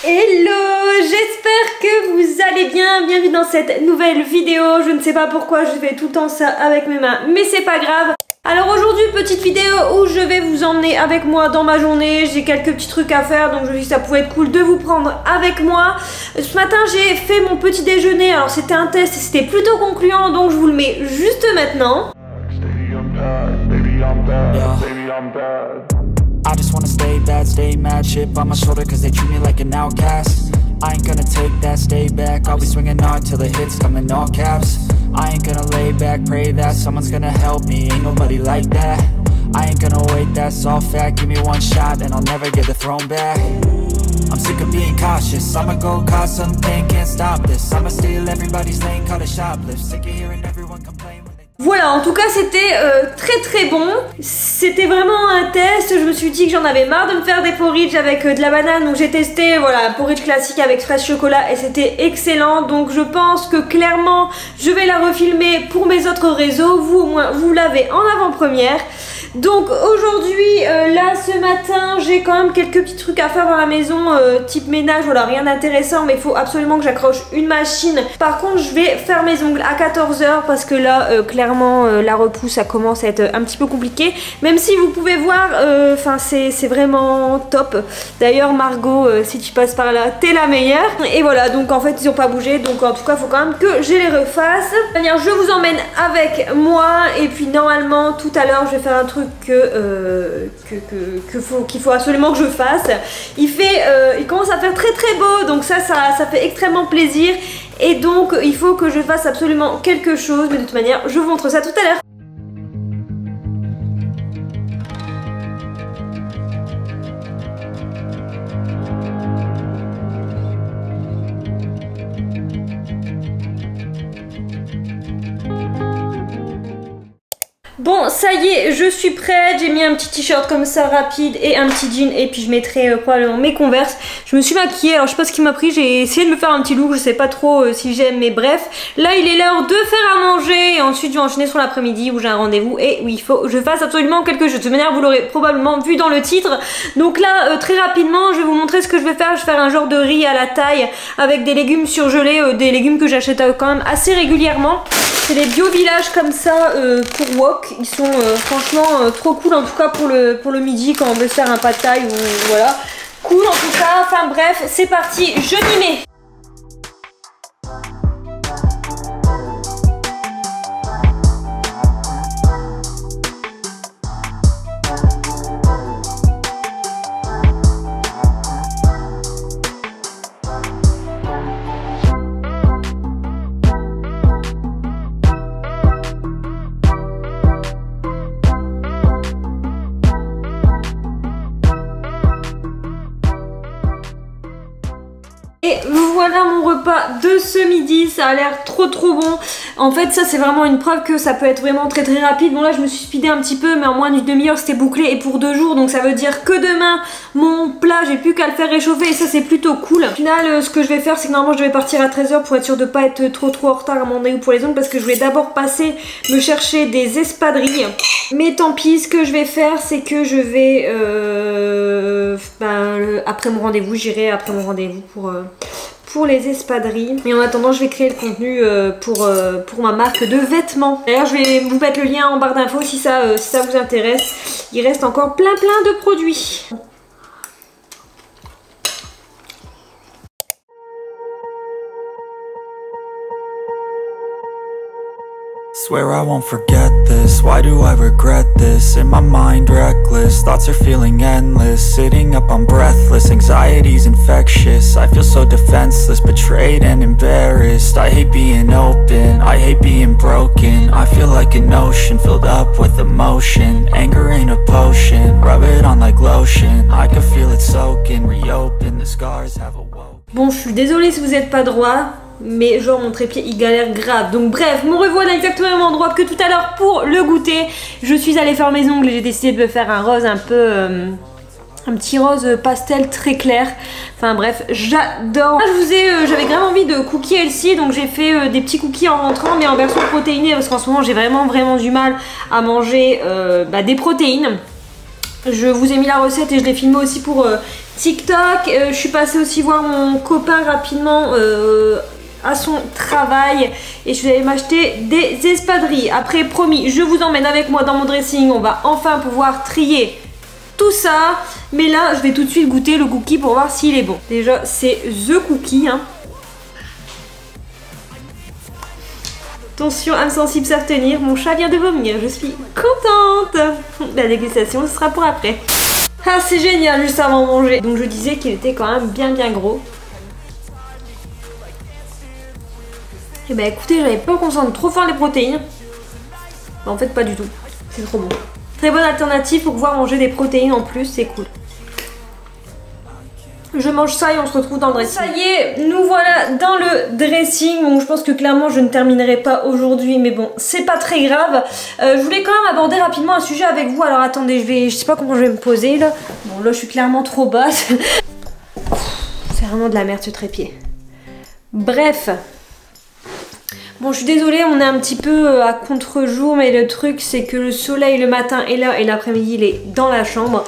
Hello, j'espère que vous allez bien, bienvenue dans cette nouvelle vidéo. Je ne sais pas pourquoi je fais tout le temps ça avec mes mains, mais c'est pas grave. Alors aujourd'hui, petite vidéo où je vais vous emmener avec moi dans ma journée. J'ai quelques petits trucs à faire, donc je me dis que ça pouvait être cool de vous prendre avec moi. Ce matin, j'ai fait mon petit déjeuner. Alors c'était un test et c'était plutôt concluant, donc je vous le mets juste maintenant. I just wanna stay bad, stay mad, chip on my shoulder cause they treat me like an outcast. I ain't gonna take that, stay back, I'll be swinging hard till the hits come in all caps. I ain't gonna lay back, pray that someone's gonna help me, ain't nobody like that. I ain't gonna wait, that's all fact, give me one shot and I'll never get the throne back. I'm sick of being cautious, I'ma go cause something, can't stop this. I'ma steal everybody's lane, call it shoplift. Sick of hearing everyone complain. Voilà, en tout cas c'était très bon. C'était vraiment un test. Je me suis dit que j'en avais marre de me faire des porridge avec de la banane. Donc j'ai testé, voilà, porridge classique avec fraise chocolat et c'était excellent. Donc je pense que clairement je vais la refilmer pour mes autres réseaux. Vous au moins vous l'avez en avant-première. Donc aujourd'hui, là ce matin, j'ai quand même quelques petits trucs à faire dans la maison, type ménage, voilà, rien d'intéressant, mais il faut absolument que j'accroche une machine. Par contre, je vais faire mes ongles à 14 h parce que là, clairement, la repousse, ça commence à être un petit peu compliqué. Même si vous pouvez voir, enfin, c'est vraiment top. D'ailleurs, Margot, si tu passes par là, t'es la meilleure. Et voilà, donc en fait, ils n'ont pas bougé, donc en tout cas, il faut quand même que je les refasse. Je vous emmène avec moi, et puis normalement, tout à l'heure, je vais faire un truc qu'il faut absolument que je fasse. Il commence à faire très beau, donc ça fait extrêmement plaisir, et donc il faut que je fasse absolument quelque chose, mais de toute manière je vous montre ça tout à l'heure. Bon, ça y est, je suis prête. J'ai mis un petit t-shirt comme ça rapide et un petit jean, et puis je mettrai probablement mes Converse. Je me suis maquillée, alors je sais pas ce qui m'a pris, j'ai essayé de me faire un petit look, je sais pas trop si j'aime, mais bref. Là il est l'heure de faire à manger et ensuite je vais enchaîner sur l'après-midi où j'ai un rendez-vous et oui, il faut que je fasse absolument quelque chose. De toute manière vous l'aurez probablement vu dans le titre. Donc là très rapidement je vais vous montrer ce que je vais faire. Je vais faire un genre de riz à la taille avec des légumes surgelés, des légumes que j'achète quand même assez régulièrement. C'est des bio villages comme ça pour wok. Ils sont franchement trop cool, en tout cas pour le midi quand on veut se faire un pad thai ou voilà. Cool en tout cas, enfin bref, c'est parti, je m'y mets. Et voilà mon repas de ce midi, ça a l'air trop bon. En fait ça c'est vraiment une preuve que ça peut être vraiment très rapide. Bon là je me suis speedée un petit peu, mais en moins d'une demi-heure c'était bouclé et pour 2 jours. Donc ça veut dire que demain mon plat j'ai plus qu'à le faire réchauffer et ça c'est plutôt cool. Au final ce que je vais faire c'est que normalement je vais partir à 13 h pour être sûre de pas être trop en retard à mon rendez-vous pour les ongles, parce que je voulais d'abord passer me chercher des espadrilles. Mais tant pis, ce que je vais faire c'est que je vais après mon rendez-vous, j'irai après mon rendez-vous pour les espadrilles. Et en attendant je vais créer le contenu pour ma marque de vêtements. D'ailleurs je vais vous mettre le lien en barre d'infos si ça vous intéresse. Il reste encore plein de produits. Swear I won't forget this, why do I regret this? In my mind reckless, thoughts are feeling endless. Sitting up I'm breathless, anxiety's infectious. I feel so defenseless, betrayed and embarrassed. I hate being open, I hate being broken. I feel like an ocean filled up with emotion. Anger ain't a potion, rub it on like lotion. I can feel it soaking, reopen, the scars have awoken. Bon, je suis désolée si vous n'êtes pas droit, mais genre mon trépied il galère grave. Donc bref, me revoilà exactement au même endroit que tout à l'heure pour le goûter. Je suis allée faire mes ongles et j'ai décidé de me faire un rose un peu un petit rose pastel très clair. Enfin bref, j'adore. J'avais vraiment envie de cookies healthy, donc j'ai fait des petits cookies en rentrant, mais en version protéinée, parce qu'en ce moment j'ai vraiment du mal à manger des protéines. Je vous ai mis la recette et je l'ai filmé aussi pour TikTok. Je suis passée aussi voir mon copain rapidement à son travail et je suis allée m'acheter des espadrilles. Après, promis, je vous emmène avec moi dans mon dressing. On va enfin pouvoir trier tout ça. Mais là, je vais tout de suite goûter le cookie pour voir s'il est bon. Déjà, c'est The Cookie, hein. Attention, âme sensible, s'abstenir. Mon chat vient de vomir. Je suis contente. La dégustation, ce sera pour après. Ah, c'est génial, juste avant de manger. Donc, je disais qu'il était quand même bien gros. Et bah écoutez, j'avais peur qu'on sente trop fort les protéines. Mais en fait, pas du tout. C'est trop bon. Très bonne alternative pour pouvoir manger des protéines en plus, c'est cool. Je mange ça et on se retrouve dans le dressing. Ça y est, nous voilà dans le dressing. Bon, je pense que clairement je ne terminerai pas aujourd'hui, mais bon, c'est pas très grave. Je voulais quand même aborder rapidement un sujet avec vous. Alors attendez, je sais pas comment je vais me poser là. Bon, là je suis clairement trop basse. C'est vraiment de la merde ce trépied. Bref. Bon, je suis désolée, on est un petit peu à contre-jour, mais le truc c'est que le soleil le matin est là et l'après-midi il est dans la chambre.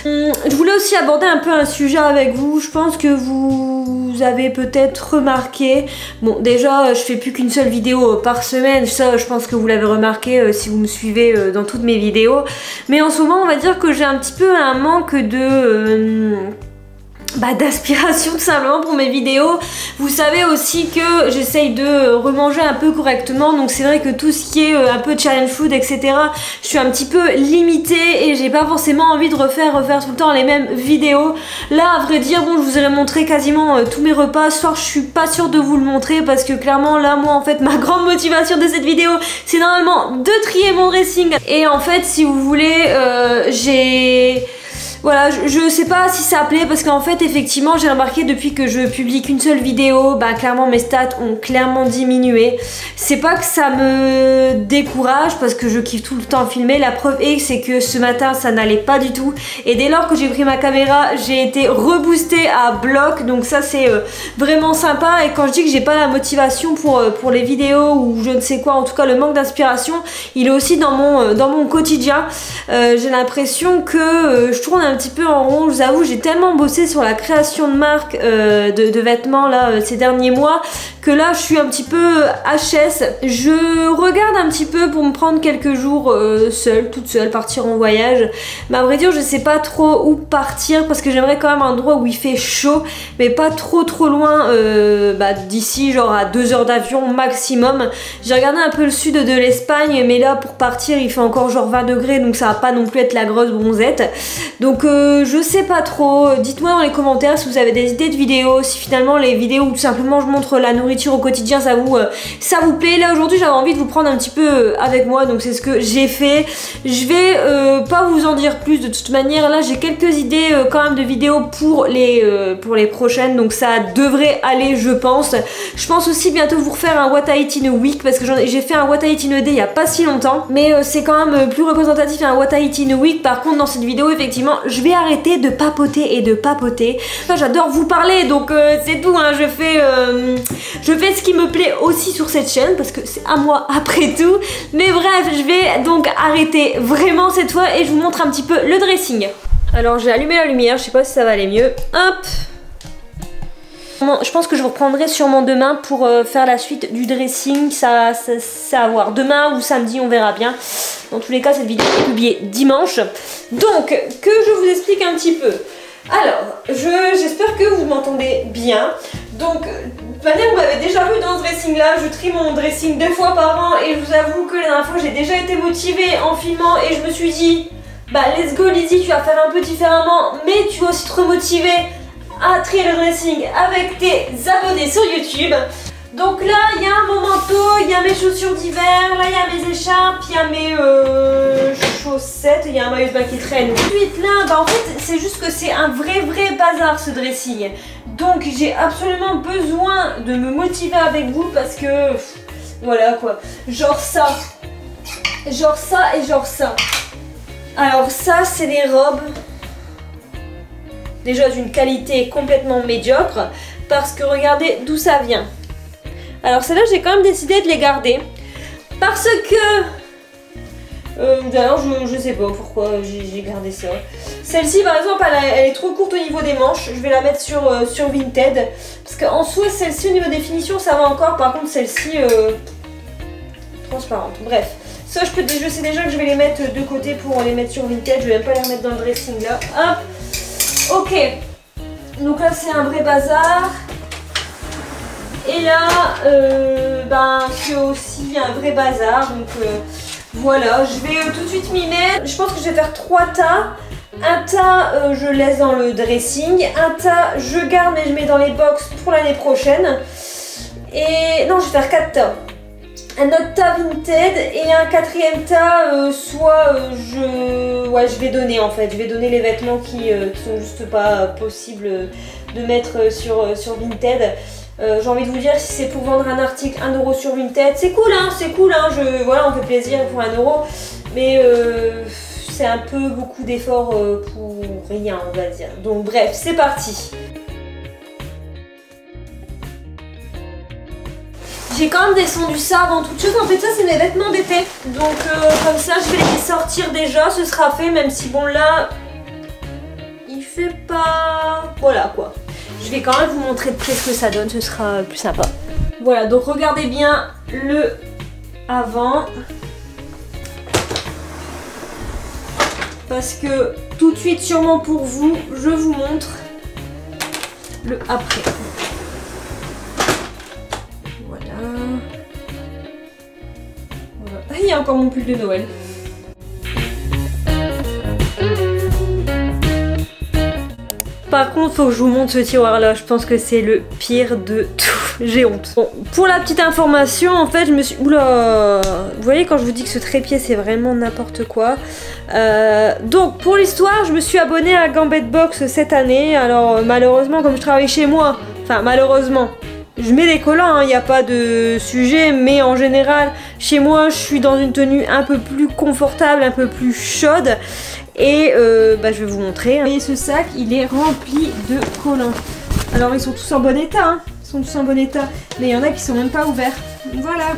Je voulais aussi aborder un peu un sujet avec vous. Je pense que vous avez peut-être remarqué. Bon, déjà, je fais plus qu'une seule vidéo par semaine. Ça, je pense que vous l'avez remarqué si vous me suivez dans toutes mes vidéos. Mais en ce moment, on va dire que j'ai un petit peu un manque de... d'aspiration tout simplement pour mes vidéos. Vous savez aussi que j'essaye de remanger un peu correctement, donc c'est vrai que tout ce qui est un peu challenge food etc, je suis un petit peu limitée et j'ai pas forcément envie de refaire tout le temps les mêmes vidéos. Là à vrai dire, bon, je vous aurais montré quasiment tous mes repas. Ce soir je suis pas sûre de vous le montrer parce que clairement là moi en fait ma grande motivation de cette vidéo c'est normalement de trier mon dressing et en fait si vous voulez voilà, je sais pas si ça plaît parce qu'en fait effectivement j'ai remarqué depuis que je publie qu'une seule vidéo, bah clairement mes stats ont clairement diminué. C'est pas que ça me décourage parce que je kiffe tout le temps filmer, la preuve est c'est que ce matin ça n'allait pas du tout et dès lors que j'ai pris ma caméra j'ai été reboostée à bloc, donc ça c'est vraiment sympa. Et quand je dis que j'ai pas la motivation pour les vidéos ou je ne sais quoi, en tout cas le manque d'inspiration il est aussi dans mon quotidien. J'ai l'impression que je tourne un petit peu en rond, je vous avoue, j'ai tellement bossé sur la création de marque de vêtements là ces derniers mois que là je suis un petit peu HS. Je regarde un petit peu pour me prendre quelques jours toute seule, partir en voyage. Mais à vrai dire, je sais pas trop où partir parce que j'aimerais quand même un endroit où il fait chaud, mais pas trop loin d'ici, genre à 2 heures d'avion maximum. J'ai regardé un peu le sud de l'Espagne, mais là pour partir il fait encore genre 20 degrés, donc ça va pas non plus être la grosse bronzette. Donc je sais pas trop, dites-moi dans les commentaires si vous avez des idées de vidéos, si finalement les vidéos où tout simplement je montre la nourriture au quotidien ça vous plaît. Là aujourd'hui j'avais envie de vous prendre un petit peu avec moi, donc c'est ce que j'ai fait. Je vais pas vous en dire plus de toute manière. Là j'ai quelques idées quand même de vidéos pour les prochaines, donc ça devrait aller je pense. Je pense aussi bientôt vous refaire un What I Eat in a Week parce que j'ai fait un What I Eat in a Day il y a pas si longtemps, mais c'est quand même plus représentatif un What I Eat in a Week. Par contre dans cette vidéo effectivement je vais arrêter de papoter et de papoter. Enfin, j'adore vous parler donc c'est tout hein. Je fais ce qui me plaît aussi sur cette chaîne parce que c'est à moi après tout. Mais bref, je vais donc arrêter vraiment cette fois et je vous montre un petit peu le dressing. Alors j'ai allumé la lumière, je sais pas si ça va aller mieux. Hop. Je pense que je vous reprendrai sûrement demain pour faire la suite du dressing. Ça à voir. Demain ou samedi, on verra bien. Dans tous les cas, cette vidéo est publiée dimanche. Donc, que je vous explique un petit peu. Alors, j'espère que vous m'entendez bien. Donc, de manière, vous m'avez déjà vu dans ce dressing là, je trie mon dressing 2 fois par an et je vous avoue que la dernière fois j'ai déjà été motivée en filmant et je me suis dit, bah let's go Lizzie, tu vas faire un peu différemment, mais tu vas aussi te remotiver à trier le dressing avec tes abonnés sur YouTube. Donc là, il y a mon manteau, il y a mes chaussures d'hiver, là il y a mes écharpes, il y a mes chaussettes, il y a un maillot de bain qui traîne. Ensuite là, bah en fait, c'est juste que c'est un vrai bazar ce dressing. Donc j'ai absolument besoin de me motiver avec vous parce que, voilà quoi, genre ça et genre ça. Alors ça, c'est des robes déjà d'une qualité complètement médiocre parce que regardez d'où ça vient. Alors celles-là j'ai quand même décidé de les garder parce que D'ailleurs je sais pas pourquoi j'ai gardé ça. Celle-ci par exemple elle est trop courte au niveau des manches, je vais la mettre sur Vinted. Parce qu'en soi celle-ci au niveau des finitions ça va encore, par contre celle-ci transparente. Bref, ça je sais déjà que je vais les mettre de côté pour les mettre sur Vinted, je vais même pas les remettre dans le dressing là. Hop. Ok, donc là c'est un vrai bazar. Et là, c'est aussi un vrai bazar, donc voilà, je vais tout de suite m'y mettre. Je pense que je vais faire 3 tas. Un tas, je laisse dans le dressing. Un tas, je garde mais je mets dans les box pour l'année prochaine. Et non, je vais faire 4 tas. Un autre tas Vinted et un 4e tas, je vais donner en fait. Je vais donner les vêtements qui sont juste pas possibles de mettre sur Vinted. J'ai envie de vous dire, si c'est pour vendre un article 1 € sur Vinted, c'est cool hein, voilà, on fait plaisir pour 1 €, mais c'est un peu beaucoup d'efforts pour rien, on va dire. Donc bref, c'est parti. J'ai quand même descendu ça avant toute chose, en fait ça c'est mes vêtements d'été, donc comme ça je vais les sortir déjà, ce sera fait, même si bon là, il fait pas... Voilà quoi. Je vais quand même vous montrer de près ce que ça donne, ce sera plus sympa. Voilà, donc regardez bien le avant. Parce que tout de suite, sûrement pour vous, je vous montre le après. Voilà. Ah, il y a encore mon pull de Noël. Par contre, faut que je vous montre ce tiroir là, je pense que c'est le pire de tout, j'ai honte. Bon, pour la petite information, en fait, je me suis... Oula, vous voyez quand je vous dis que ce trépied c'est vraiment n'importe quoi. Donc, pour l'histoire, je me suis abonnée à Gambette Box cette année. Alors, malheureusement, comme je travaille chez moi, enfin malheureusement, je mets des collants, il n'y a pas de sujet, mais en général, chez moi, je suis dans une tenue un peu plus confortable, un peu plus chaude. Et je vais vous montrer. Vous voyez ce sac, il est rempli de collants. Alors ils sont tous en bon état, hein. Ils sont tous en bon état. Mais il y en a qui sont même pas ouverts. Voilà.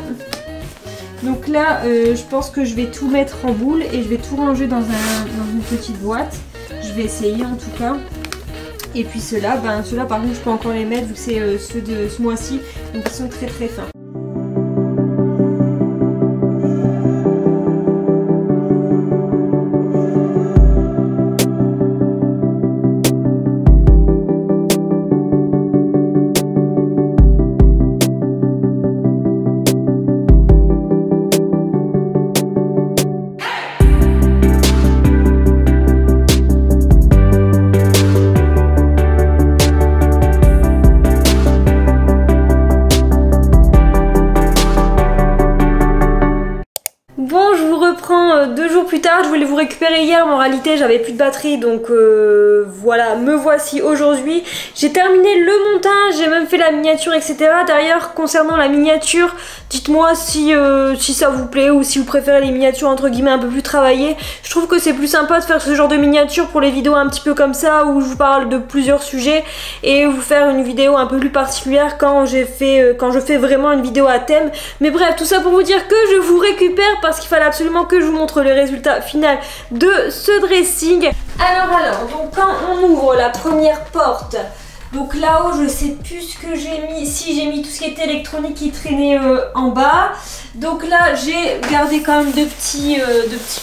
Donc là, je pense que je vais tout mettre en boule et je vais tout ranger dans une petite boîte. Je vais essayer en tout cas. Et puis ceux-là, par contre, je peux encore les mettre vu que c'est ceux de ce mois-ci. Donc ils sont très très fins. reprends 2 jours plus tard. Je voulais vous récupérer hier, mais en réalité j'avais plus de batterie, donc voilà, me voici aujourd'hui. J'ai terminé le montage, j'ai même fait la miniature, etc. D'ailleurs, concernant la miniature, dites-moi si ça vous plaît ou si vous préférez les miniatures entre guillemets un peu plus travaillées. Je trouve que c'est plus sympa de faire ce genre de miniature pour les vidéos un petit peu comme ça, où je vous parle de plusieurs sujets, et vous faire une vidéo un peu plus particulière quand je fais vraiment une vidéo à thème. Mais bref, tout ça pour vous dire que je vous récupère parce qu'il fallait absolument que je vous montre le résultat final de ce dressing. Alors, donc quand on ouvre la première porte, donc là-haut, je sais plus ce que j'ai mis. Si, j'ai mis tout ce qui était électronique qui traînait en bas. Donc là, j'ai gardé quand même deux petits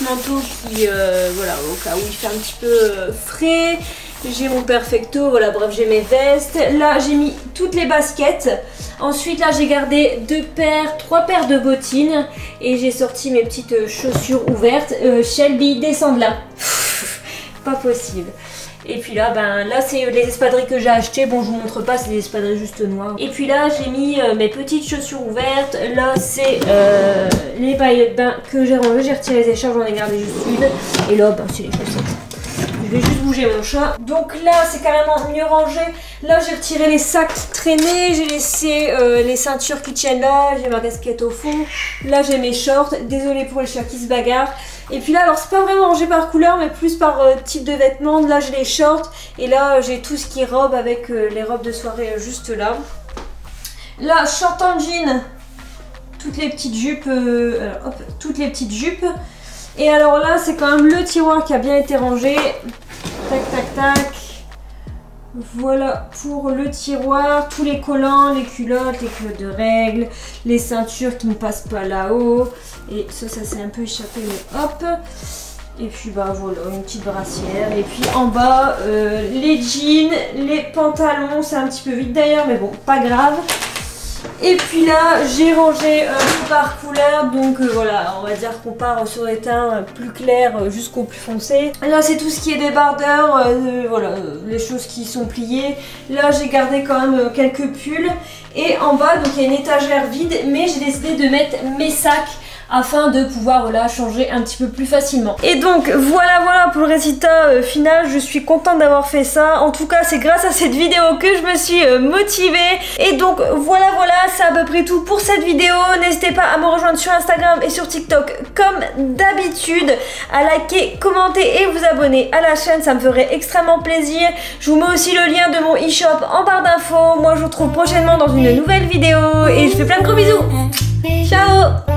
manteaux qui, voilà, au cas où il fait un petit peu frais. J'ai mon perfecto, voilà, bref, j'ai mes vestes. Là, j'ai mis toutes les baskets. Ensuite, là, j'ai gardé 3 paires de bottines. Et j'ai sorti mes petites chaussures ouvertes. Shelby, descends de là. Pas possible. Et puis là, là c'est les espadrilles que j'ai achetées. Bon, je vous montre pas, c'est des espadrilles juste noires. Et puis là, j'ai mis mes petites chaussures ouvertes. Là, c'est les maillots de bain que j'ai rangées. J'ai retiré les écharpes, j'en ai gardé juste une. Et là, c'est les chaussettes. Je vais juste bouger mon chat. Donc là, c'est carrément mieux rangé. Là, j'ai retiré les sacs traînés. J'ai laissé les ceintures qui tiennent là. J'ai ma casquette au fond. Là, j'ai mes shorts. Désolée pour les chats qui se bagarrent. Et puis là, alors c'est pas vraiment rangé par couleur, mais plus par type de vêtements. Là, j'ai les shorts. Et là, j'ai tout ce qui est robe avec les robes de soirée juste là. Là, short en jean. Toutes les petites jupes. Hop, toutes les petites jupes. Et alors là, c'est quand même le tiroir qui a bien été rangé. Tac, tac, tac. Voilà pour le tiroir, tous les collants, les culottes de règles, les ceintures qui ne passent pas là-haut. Et ça s'est un peu échappé, mais hop. Et puis bah voilà, une petite brassière. Et puis en bas, les jeans, les pantalons, c'est un petit peu vide d'ailleurs, mais bon, pas grave. Et puis là, j'ai rangé par couleur, donc voilà, on va dire qu'on part sur des teints plus clairs jusqu'au plus foncé. Là, c'est tout ce qui est débardeur, voilà, les choses qui sont pliées. Là, j'ai gardé quand même quelques pulls. Et en bas, donc il y a une étagère vide, mais j'ai décidé de mettre mes sacs afin de pouvoir voilà, changer un petit peu plus facilement. Et donc voilà pour le résultat final, je suis contente d'avoir fait ça. En tout cas, c'est grâce à cette vidéo que je me suis motivée. Et donc voilà, c'est à peu près tout pour cette vidéo. N'hésitez pas à me rejoindre sur Instagram et sur TikTok comme d'habitude, à liker, commenter et vous abonner à la chaîne, ça me ferait extrêmement plaisir. Je vous mets aussi le lien de mon e-shop en barre d'infos. Moi je vous retrouve prochainement dans une nouvelle vidéo et je fais plein de gros bisous. Ciao.